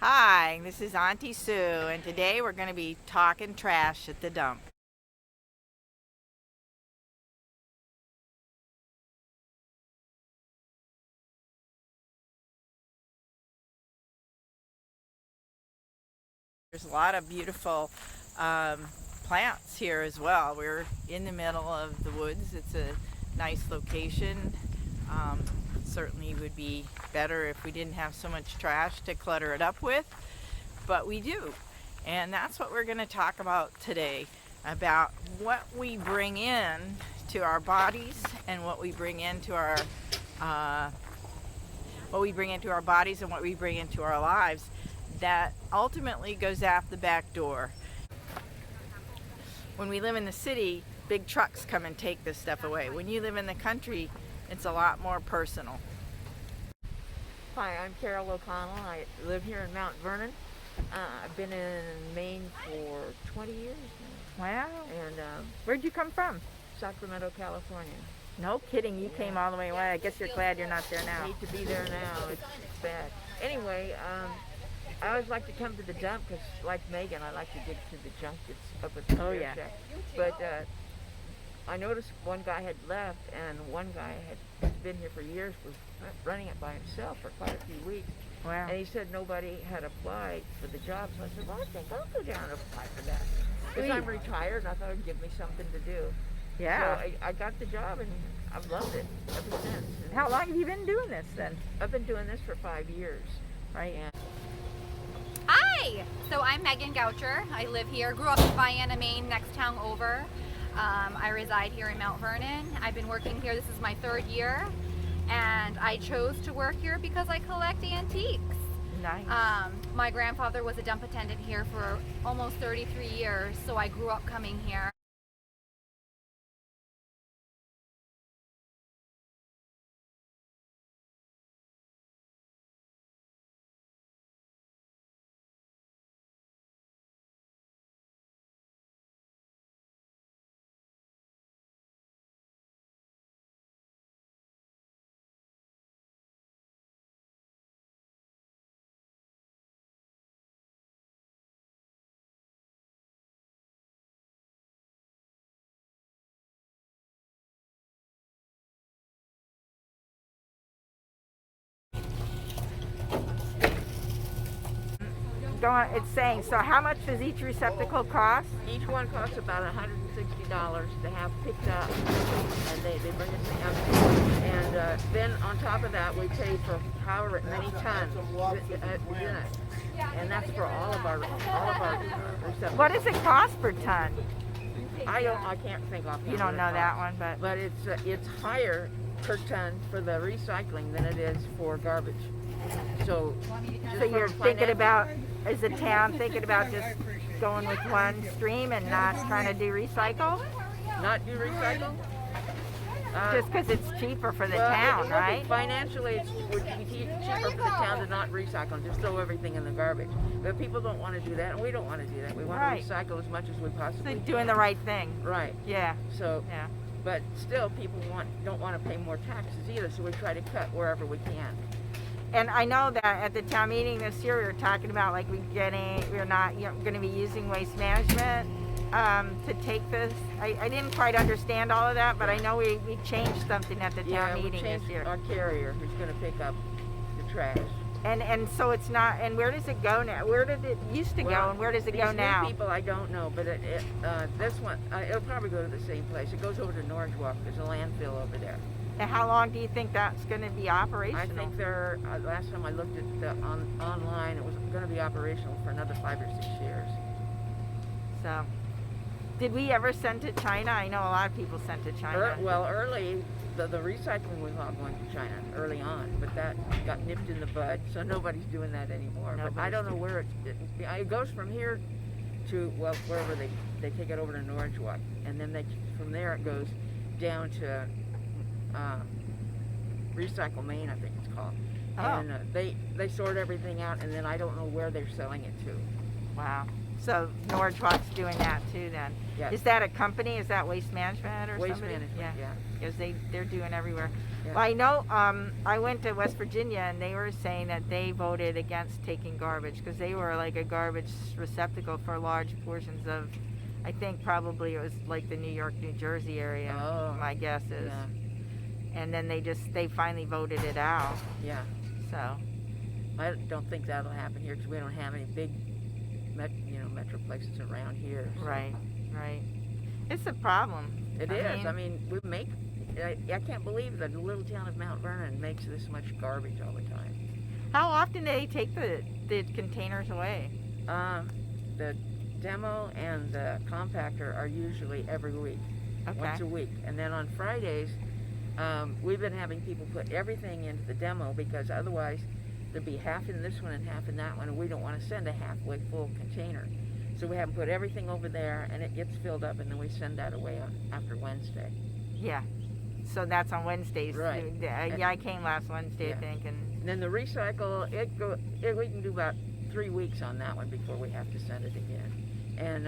Hi, this is Auntie Sue, and today we're going to be talking trash at the dump. There's a lot of beautiful plants here as well. We're in the middle of the woods. It's a nice location. Certainly would be better if we didn't have so much trash to clutter it up with, but we do. And that's what we're going to talk about today, about what we bring in to our bodies and what we bring into our bodies and what we bring into our lives that ultimately goes out the back door. When we live in the city, big trucks come and take this stuff away. When you live in the country, it's a lot more personal. Hi, I'm Carol O'Connell. I live here in Mount Vernon. I've been in Maine for 20 years now. Wow. And Where'd you come from? Sacramento, California. No kidding, you came all the way away. I guess you're glad you're not there I now. hate to be there now. It's bad. Anyway, I always like to come to the dump because, like Megan, I like to dig through the junk that's up at the Oh, air yeah. shack. But I noticed one guy had left, and one guy had been here for years, was running it by himself for quite a few weeks. Wow. And he said nobody had applied for the job. So I said, well, I think I'll go down and apply for that. Because I'm retired, and I thought it would give me something to do. Yeah. So I got the job, and I've loved it ever since. And How long have you been doing this then? I've been doing this for 5 years. Right. And Hi! So I'm Megan Goucher. I live here. Grew up in Vienna, Maine, next town over. I reside here in Mount Vernon. I've been working here. This is my 3rd year. And I chose to work here because I collect antiques. Nice. My grandfather was a dump attendant here for almost 33 years, so I grew up coming here. It's saying, so how much does each receptacle cost? each one costs about $160 to have picked up, and they bring it to empty. And then on top of that, we pay for however many tons within it. And that's for all of our receptacles. What does it cost per ton? I can't think off. You don't know that one, but But it's higher per ton for the recycling than it is for garbage. So you're thinking about, is the town thinking about just going with one stream and not trying to do recycle? not do recycle? Just because it's cheaper for the Well, town, right? Financially, it would be cheaper for the town to not recycle and just throw everything in the garbage. But people don't want to do that, and we don't want to do that. We want Right. to recycle as much as we So possibly doing the right thing. Right. Yeah. So, Yeah. but still, people don't want to pay more taxes either, so we try to cut wherever we can. And I know that at the town meeting this year, we were talking about like we're not going to be using waste management to take this. I didn't quite understand all of that, but I know we changed something at the town we meeting this changed year. our carrier who's going to pick up the trash. And so it's not. And where does it go now? Where did it used to go, and where does it go These now? new people, I don't know, but this one, it'll probably go to the same place. It goes over to Norridgewalk. There's a landfill over there. And how long do you think that's going to be operational? I think they're, last time I looked at online, it was going to be operational for another 5 or 6 years. So, did we ever send to China? I know a lot of people sent to China. Early, the recycling was all going to China early on, but that got nipped in the bud, so nobody's doing that anymore. But I don't know where it goes from here to, well, wherever they take it over to Norridgewalk, and then from there it goes down to Recycle Maine, I think it's called. Oh. And they sort everything out, and then I don't know where they're selling it to. Wow. So Nordschwat's doing that too then. Yes. Is that a company? Is that Waste Management or Waste somebody? management, yeah. Because they're doing everywhere. Yeah. Well, I know I went to West Virginia and they were saying that they voted against taking garbage because they were like a garbage receptacle for large portions of, I think probably it was like the New York, New Jersey area, Oh. my guess is. Yeah. And then they finally voted it out. Yeah. So, I don't think that'll happen here because we don't have any big, metro places around here. So. right. It's a problem. It is. I mean, we make. I can't believe that the little town of Mount Vernon makes this much garbage all the time. How often do they take the containers away? The demo and the compactor are usually every week, once a week, and then on Fridays, we've been having people put everything into the demo because otherwise there'd be half in this one and half in that one, and we don't want to send a halfway full container. So we have them put everything over there, and it gets filled up, and then we send that away after Wednesday. Yeah. So that's on Wednesdays. Right. Yeah, I came last Wednesday, Yeah. I think, and then the recycle, we can do about 3 weeks on that one before we have to send it again. And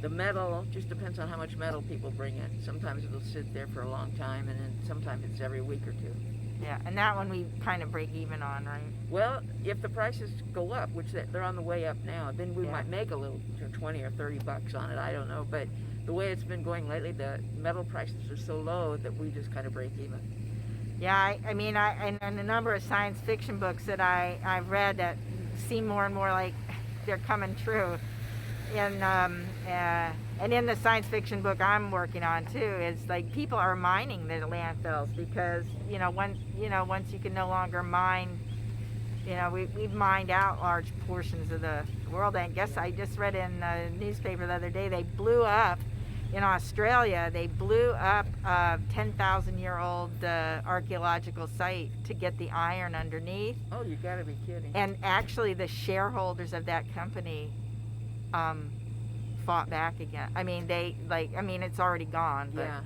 the metal, just depends on how much metal people bring in. Sometimes it'll sit there for a long time, and then sometimes it's every week or two. yeah, and that one we kind of break even on, right? Well, if the prices go up, which they're on the way up now, then we might make a little, 20 or 30 bucks on it. I don't know, but the way it's been going lately, the metal prices are so low that we just kind of break even. Yeah, I mean, and a number of science fiction books that I've read that seem more and more like they're coming true. And in the science fiction book I'm working on too, is like people are mining the landfills because once you can no longer mine, we've mined out large portions of the world. I guess I just read in the newspaper the other day they blew up in Australia. They blew up a 10,000-year-old archaeological site to get the iron underneath. Oh, you gotta be kidding! And actually, the shareholders of that company fought back again. I mean, it's already gone. But, Yeah.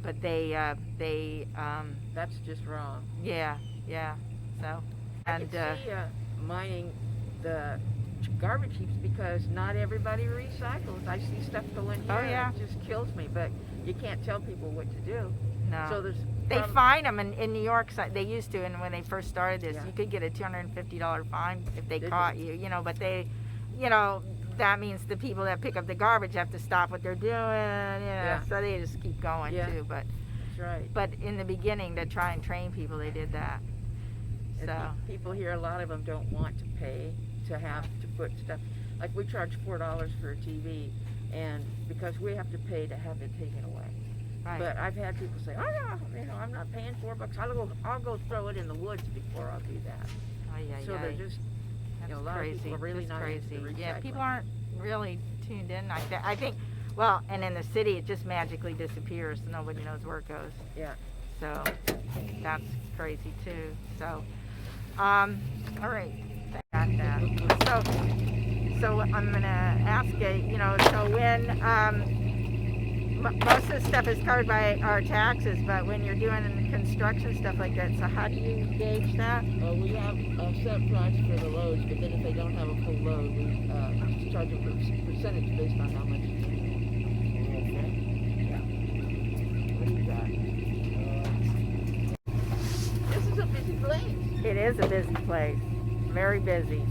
But they. That's just wrong. Yeah. So. I can see mining the garbage heaps because not everybody recycles. I see stuff going here. Oh, yeah. It just kills me. But you can't tell people what to do. No. So they fine them in New York. They used to, and when they first started this, Yeah. you could get a $250 fine if they Did caught you. But they, that means the people that pick up the garbage have to stop what they're doing. Yeah. So they just keep going Yeah. too. But That's right. But in the beginning, to try and train people, they did that. And So people here, a lot of them don't want to pay to have to put stuff. Like we charge $4 for a TV, and because we have to pay to have it taken away. right. But I've had people say, "Oh no, I'm not paying $4. I'll go throw it in the woods before I'll do that." So they're just, That's a lot of crazy. people are really Just not into crazy. the Yeah, recycling. people aren't really tuned in. I think. Well, and in the city, it just magically disappears. Nobody knows where it goes. Yeah. So that's crazy too. So, all right, got that. So I'm gonna ask you. So when most of the stuff is covered by our taxes, but when you're doing construction stuff like that, so how do you gauge that? Well, we have a set price for the loads, but then if they don't have a full load, we just charge a percentage based on how much. Yeah. What do you got? This is a busy place. It is a busy place, very busy.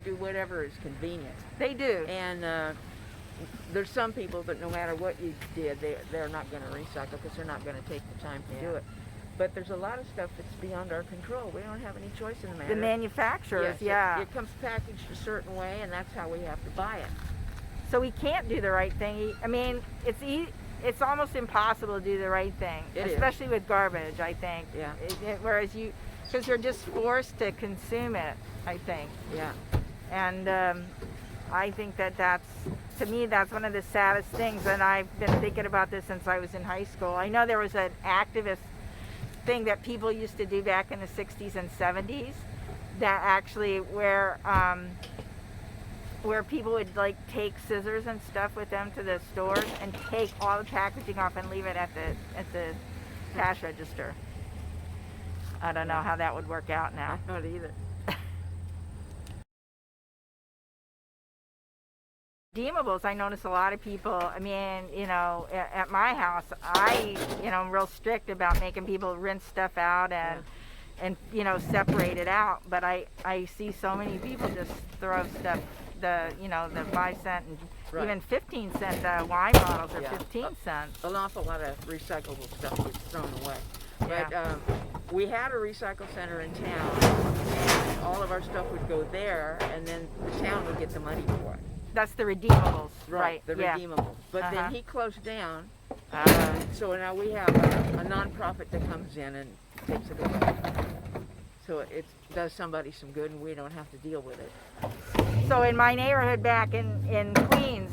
Do whatever is convenient. They do. And there's some people that no matter what you did, they're not going to recycle because they're not going to take the time to do it. But there's a lot of stuff that's beyond our control. We don't have any choice in the matter. The manufacturers, Yes, yeah. It comes packaged a certain way, and that's how we have to buy it. So we can't do the right thing. I mean, it's almost impossible to do the right thing, It is. especially with garbage, I think. Yeah. Whereas because you're just forced to consume it, I think. Yeah. And I think to me, that's one of the saddest things. And I've been thinking about this since I was in high school. I know there was an activist thing that people used to do back in the 60s and 70s that actually where people would like take scissors and stuff with them to the stores and take all the packaging off and leave it at the cash register. I don't know how that would work out now. I don't either. Redeemables, I notice a lot of people, I mean, you know, at my house, I'm real strict about making people rinse stuff out and you know, separate it out. But I see so many people just throw stuff, the 5 cent and Right. even 15-cent wine bottles are Yeah. 15 cents. An awful lot of recyclable stuff gets thrown away. Yeah. But we had a recycle center in town, and all of our stuff would go there, and then the town would get the money for it. That's the redeemables, right? The yeah. redeemables. But Uh-huh. then he closed down, so now we have a nonprofit that comes in and takes it away. So it does somebody some good, and we don't have to deal with it. So in my neighborhood back in Queens,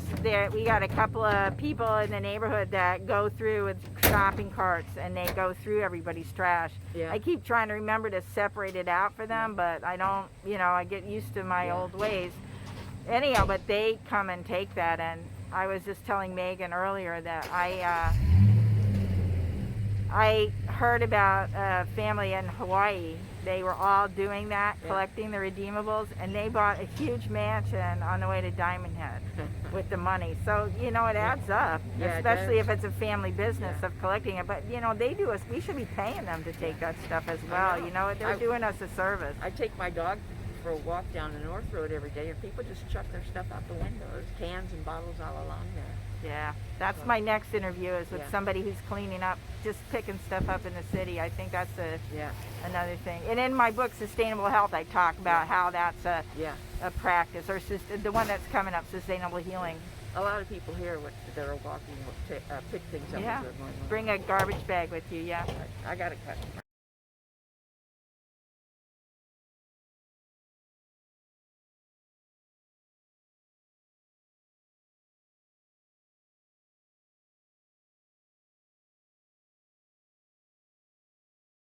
we got a couple of people in the neighborhood that go through with shopping carts and they go through everybody's trash. Yeah. I keep trying to remember to separate it out for them, but I don't, I get used to my old ways. Anyhow, but they come and take that, and I was just telling Megan earlier that I heard about a family in Hawaii. They were all doing that, collecting the redeemables, and they bought a huge mansion on the way to Diamond Head with the money. So, it adds up, Yeah, especially it does. if it's a family business of collecting it. But, they do us, we should be paying them to take that stuff as well. know. They're doing us a service. I take my dog for a walk down the North Road every day, and people just chuck their stuff out the windows, cans and bottles all along there. Yeah, that's my next interview is with Yeah. somebody who's cleaning up, just picking stuff up in the city. I think that's Yeah. another thing. And in my book, Sustainable Health, I talk about how that's a practice, or the one that's coming up, Sustainable Healing. A lot of people here that are walking will pick things up as they're going along. Bring a garbage bag with you, yeah. I got to cut.